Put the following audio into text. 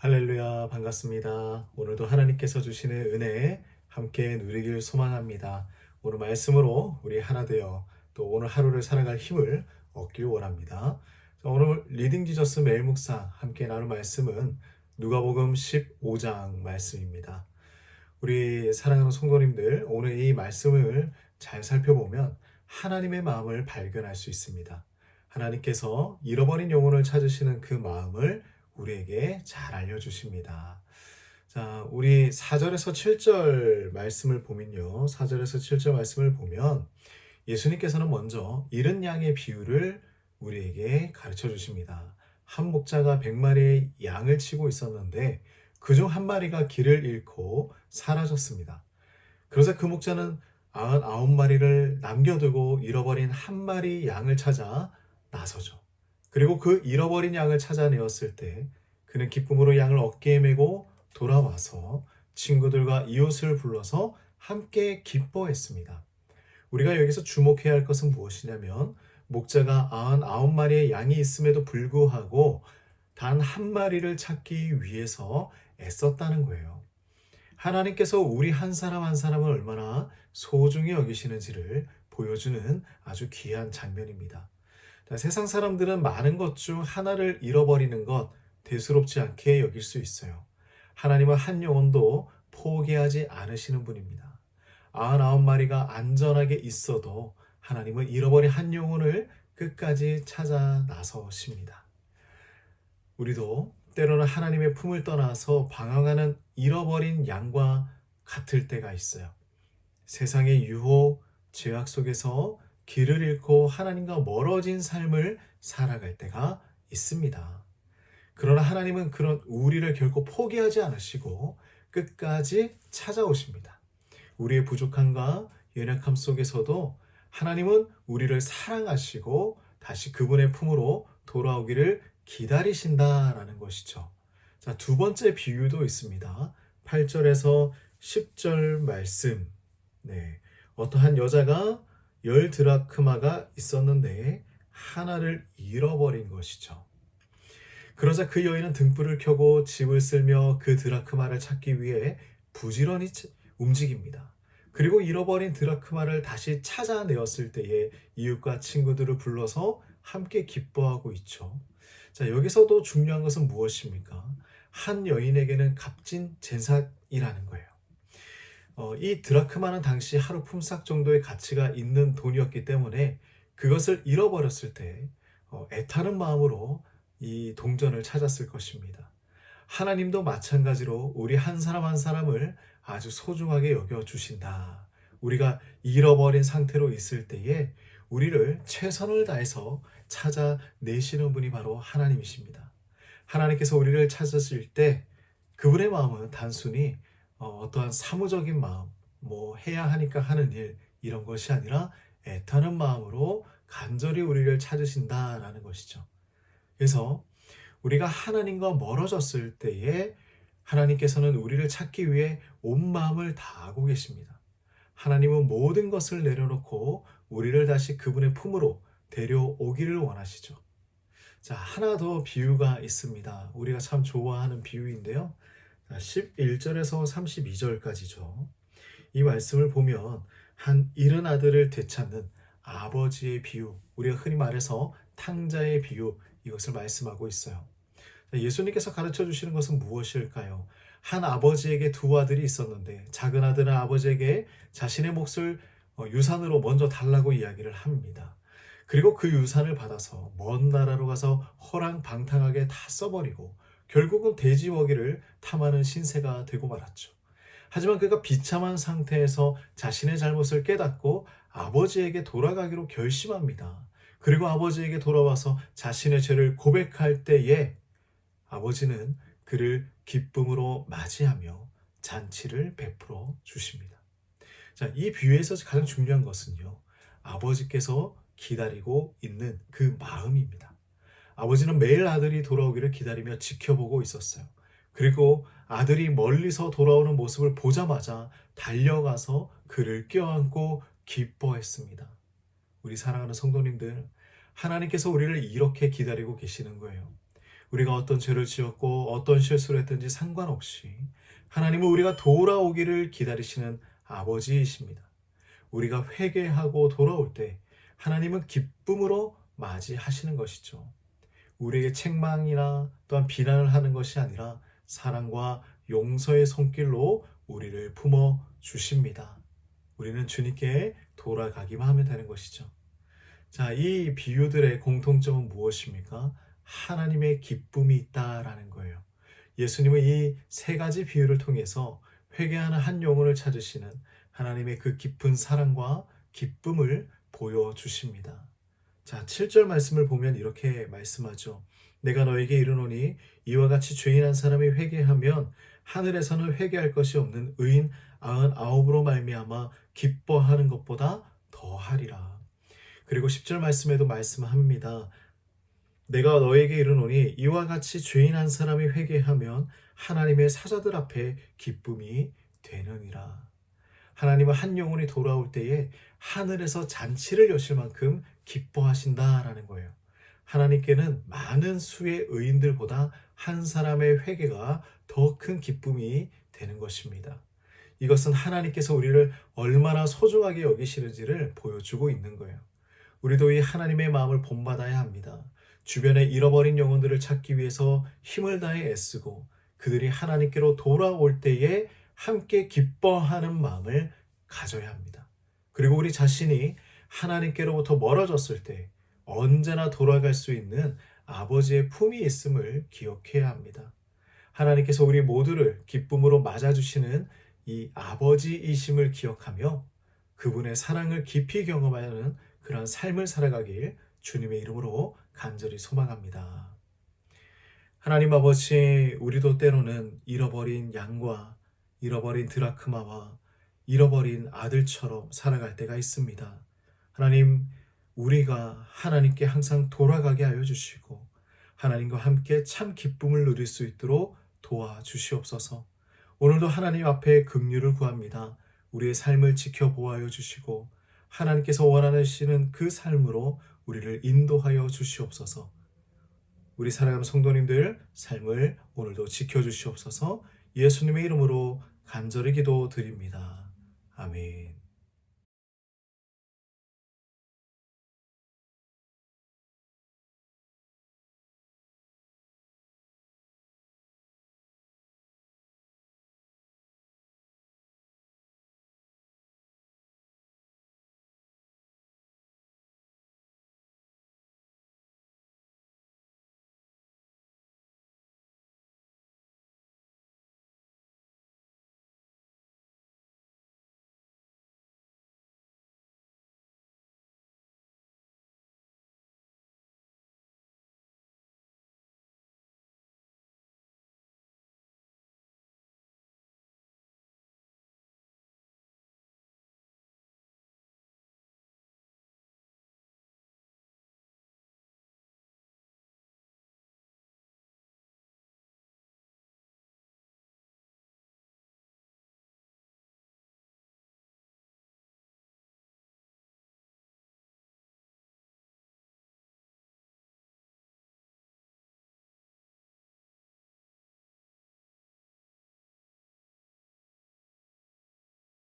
할렐루야, 반갑습니다. 오늘도 하나님께서 주시는 은혜 함께 누리길 소망합니다. 오늘 말씀으로 우리 하나 되어 또 오늘 하루를 살아갈 힘을 얻길 원합니다. 자, 오늘 리딩 지저스 매일 묵상 함께 나눌 말씀은 누가복음 15장 말씀입니다. 우리 사랑하는 성도님들, 오늘 이 말씀을 잘 살펴보면 하나님의 마음을 발견할 수 있습니다. 하나님께서 잃어버린 영혼을 찾으시는 그 마음을 우리에게 잘 알려주십니다. 자, 우리 4절에서 7절 말씀을 보면요. 4절에서 7절 말씀을 보면 예수님께서는 먼저 잃은 양의 비유를 우리에게 가르쳐 주십니다. 한 목자가 100마리의 양을 치고 있었는데 그중 한 마리가 길을 잃고 사라졌습니다. 그러자 그 목자는 99마리를 남겨두고 잃어버린 한 마리 양을 찾아 나서죠. 그리고 그 잃어버린 양을 찾아내었을 때 그는 기쁨으로 양을 어깨에 메고 돌아와서 친구들과 이웃을 불러서 함께 기뻐했습니다. 우리가 여기서 주목해야 할 것은 무엇이냐면 목자가 99마리의 양이 있음에도 불구하고 단 한 마리를 찾기 위해서 애썼다는 거예요. 하나님께서 우리 한 사람 한 사람을 얼마나 소중히 여기시는지를 보여주는 아주 귀한 장면입니다. 세상 사람들은 많은 것 중 하나를 잃어버리는 것 대수롭지 않게 여길 수 있어요. 하나님은 한 영혼도 포기하지 않으시는 분입니다. 99마리가 안전하게 있어도 하나님은 잃어버린 한 영혼을 끝까지 찾아 나서십니다. 우리도 때로는 하나님의 품을 떠나서 방황하는 잃어버린 양과 같을 때가 있어요. 세상의 유혹, 죄악 속에서 길을 잃고 하나님과 멀어진 삶을 살아갈 때가 있습니다. 그러나 하나님은 그런 우리를 결코 포기하지 않으시고 끝까지 찾아오십니다. 우리의 부족함과 연약함 속에서도 하나님은 우리를 사랑하시고 다시 그분의 품으로 돌아오기를 기다리신다라는 것이죠. 자, 두 번째 비유도 있습니다. 8절에서 10절 말씀. 네. 어떠한 여자가 10드라크마가 있었는데 하나를 잃어버린 것이죠. 그러자 그 여인은 등불을 켜고 집을 쓸며 그 드라크마를 찾기 위해 부지런히 움직입니다. 그리고 잃어버린 드라크마를 다시 찾아내었을 때에 이웃과 친구들을 불러서 함께 기뻐하고 있죠. 자, 여기서도 중요한 것은 무엇입니까? 한 여인에게는 값진 재산이라는 거예요. 이 드라크마는 당시 하루 품삯 정도의 가치가 있는 돈이었기 때문에 그것을 잃어버렸을 때 애타는 마음으로 이 동전을 찾았을 것입니다. 하나님도 마찬가지로 우리 한 사람 한 사람을 아주 소중하게 여겨주신다. 우리가 잃어버린 상태로 있을 때에 우리를 최선을 다해서 찾아내시는 분이 바로 하나님이십니다. 하나님께서 우리를 찾으실 때 그분의 마음은 단순히 어떠한 사무적인 마음, 뭐 해야 하니까 하는 일 이런 것이 아니라 애타는 마음으로 간절히 우리를 찾으신다라는 것이죠. 그래서 우리가 하나님과 멀어졌을 때에 하나님께서는 우리를 찾기 위해 온 마음을 다하고 계십니다. 하나님은 모든 것을 내려놓고 우리를 다시 그분의 품으로 데려오기를 원하시죠. 자, 하나 더 비유가 있습니다. 우리가 참 좋아하는 비유인데요. 11절에서 32절까지죠. 이 말씀을 보면 한 잃은 아들을 되찾는 아버지의 비유, 우리가 흔히 말해서 탕자의 비유, 이것을 말씀하고 있어요. 예수님께서 가르쳐 주시는 것은 무엇일까요? 한 아버지에게 두 아들이 있었는데 작은 아들은 아버지에게 자신의 몫을 유산으로 먼저 달라고 이야기를 합니다. 그리고 그 유산을 받아서 먼 나라로 가서 허랑방탕하게 다 써버리고 결국은 돼지 먹이를 탐하는 신세가 되고 말았죠. 하지만 그가 비참한 상태에서 자신의 잘못을 깨닫고 아버지에게 돌아가기로 결심합니다. 그리고 아버지에게 돌아와서 자신의 죄를 고백할 때에 아버지는 그를 기쁨으로 맞이하며 잔치를 베풀어 주십니다. 자, 이 비유에서 가장 중요한 것은요, 아버지께서 기다리고 있는 그 마음입니다. 아버지는 매일 아들이 돌아오기를 기다리며 지켜보고 있었어요. 그리고 아들이 멀리서 돌아오는 모습을 보자마자 달려가서 그를 껴안고 기뻐했습니다. 우리 사랑하는 성도님들, 하나님께서 우리를 이렇게 기다리고 계시는 거예요. 우리가 어떤 죄를 지었고 어떤 실수를 했든지 상관없이 하나님은 우리가 돌아오기를 기다리시는 아버지이십니다. 우리가 회개하고 돌아올 때 하나님은 기쁨으로 맞이하시는 것이죠. 우리에게 책망이나 또한 비난을 하는 것이 아니라 사랑과 용서의 손길로 우리를 품어 주십니다. 우리는 주님께 돌아가기만 하면 되는 것이죠. 자, 이 비유들의 공통점은 무엇입니까? 하나님의 기쁨이 있다라는 거예요. 예수님은 이 세 가지 비유를 통해서 회개하는 한 영혼을 찾으시는 하나님의 그 깊은 사랑과 기쁨을 보여주십니다. 자, 7절 말씀을 보면 이렇게 말씀하죠. 내가 너에게 이르노니 이와 같이 죄인한 사람이 회개하면 하늘에서는 회개할 것이 없는 의인 99으로 말미암아 기뻐하는 것보다 더하리라. 그리고 10절 말씀에도 말씀합니다. 내가 너에게 이르노니 이와 같이 죄인 한 사람이 회개하면 하나님의 사자들 앞에 기쁨이 되느니라. 하나님은 한 영혼이 돌아올 때에 하늘에서 잔치를 여실 만큼 기뻐하신다라는 거예요. 하나님께는 많은 수의 의인들보다 한 사람의 회개가 더 큰 기쁨이 되는 것입니다. 이것은 하나님께서 우리를 얼마나 소중하게 여기시는지를 보여주고 있는 거예요. 우리도 이 하나님의 마음을 본받아야 합니다. 주변에 잃어버린 영혼들을 찾기 위해서 힘을 다해 애쓰고 그들이 하나님께로 돌아올 때에 함께 기뻐하는 마음을 가져야 합니다. 그리고 우리 자신이 하나님께로부터 멀어졌을 때 언제나 돌아갈 수 있는 아버지의 품이 있음을 기억해야 합니다. 하나님께서 우리 모두를 기쁨으로 맞아주시는 이 아버지이심을 기억하며 그분의 사랑을 깊이 경험하는 그런 삶을 살아가길 주님의 이름으로 간절히 소망합니다. 하나님 아버지, 우리도 때로는 잃어버린 양과 잃어버린 드라크마와 잃어버린 아들처럼 살아갈 때가 있습니다. 하나님, 우리가 하나님께 항상 돌아가게 하여 주시고 하나님과 함께 참 기쁨을 누릴 수 있도록 도와주시옵소서. 오늘도 하나님 앞에 긍휼을 구합니다. 우리의 삶을 지켜보아여 주시고 하나님께서 원하시는 그 삶으로 우리를 인도하여 주시옵소서. 우리 사랑하는 성도님들 삶을 오늘도 지켜주시옵소서. 예수님의 이름으로 간절히 기도드립니다. 아멘.